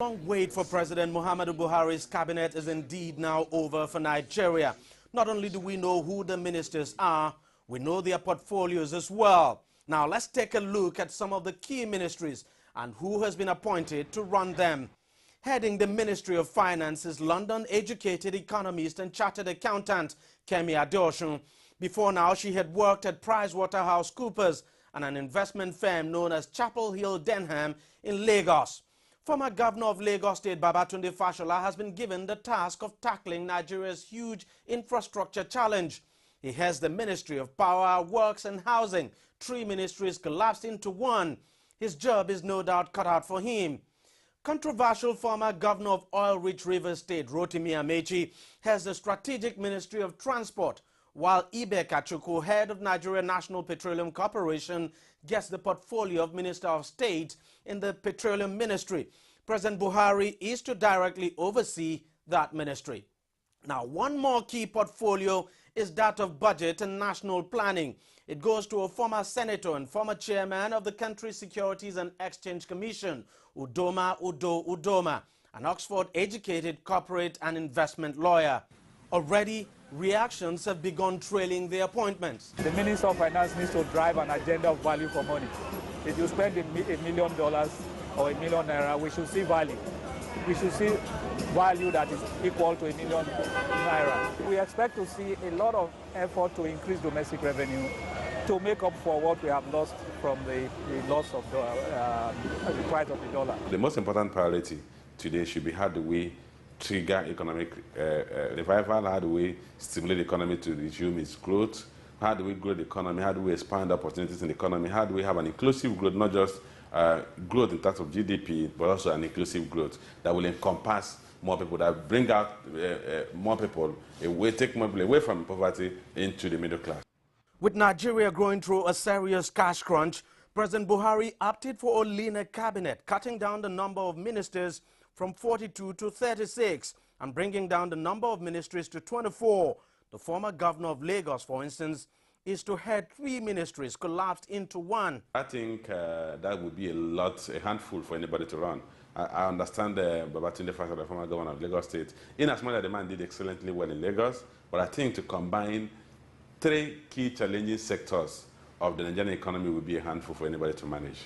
Long wait for President Muhammadu Buhari's cabinet is indeed now over for Nigeria. Not only do we know who the ministers are, we know their portfolios as well. Now let's take a look at some of the key ministries and who has been appointed to run them. Heading the Ministry of Finance is London-educated economist and chartered accountant Kemi Adeosun. Before now, she had worked at PricewaterhouseCoopers and an investment firm known as Chapel Hill Denham in Lagos. Former Governor of Lagos State Babatunde Fashola has been given the task of tackling Nigeria's huge infrastructure challenge. He heads the Ministry of Power, Works and Housing. 3 ministries collapsed into one. His job is no doubt cut out for him. Controversial former Governor of oil-rich Rivers State Rotimi Amechi heads the Strategic Ministry of Transport, while Ibe Kachuku, head of Nigeria National Petroleum Corporation, gets the portfolio of Minister of State in the Petroleum Ministry. President Buhari is to directly oversee that ministry. Now, one more key portfolio is that of Budget and National Planning. It goes to a former senator and former chairman of the country's Securities and Exchange Commission, Udoma, an Oxford-educated corporate and investment lawyer. Already, reactions have begun trailing the appointments. The Minister of Finance needs to drive an agenda of value for money. If you spend $1 million or $1 million naira, we should see value. We should see value that is equal to $1 million naira. We expect to see a lot of effort to increase domestic revenue to make up for what we have lost from the loss of the price of the dollar. The most important priority today should be how do we trigger economic revival, how do we stimulate the economy to resume its growth, how do we grow the economy, how do we expand opportunities in the economy, how do we have an inclusive growth, not just growth in terms of GDP, but also an inclusive growth that will encompass more people, that bring out more people away, take more people away from poverty into the middle class. With Nigeria going through a serious cash crunch, President Buhari opted for a leaner cabinet, cutting down the number of ministers from 42 to 36 and bringing down the number of ministries to 24. The former governor of Lagos, for instance, is to head 3 ministries collapsed into one. I think that would be a handful for anybody to run. I understand Babatunde Fashola, the former governor of Lagos State, in as much as the man did excellently well in Lagos, but I think to combine 3 key challenging sectors of the Nigerian economy would be a handful for anybody to manage.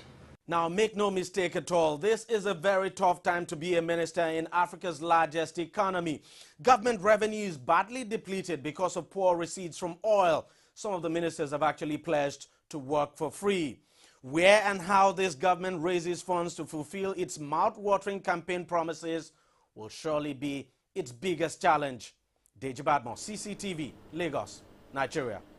Now, make no mistake at all, this is a very tough time to be a minister in Africa's largest economy. Government revenue is badly depleted because of poor receipts from oil. Some of the ministers have actually pledged to work for free. Where and how this government raises funds to fulfill its mouth-watering campaign promises will surely be its biggest challenge. Deji Badmo, CCTV, Lagos, Nigeria.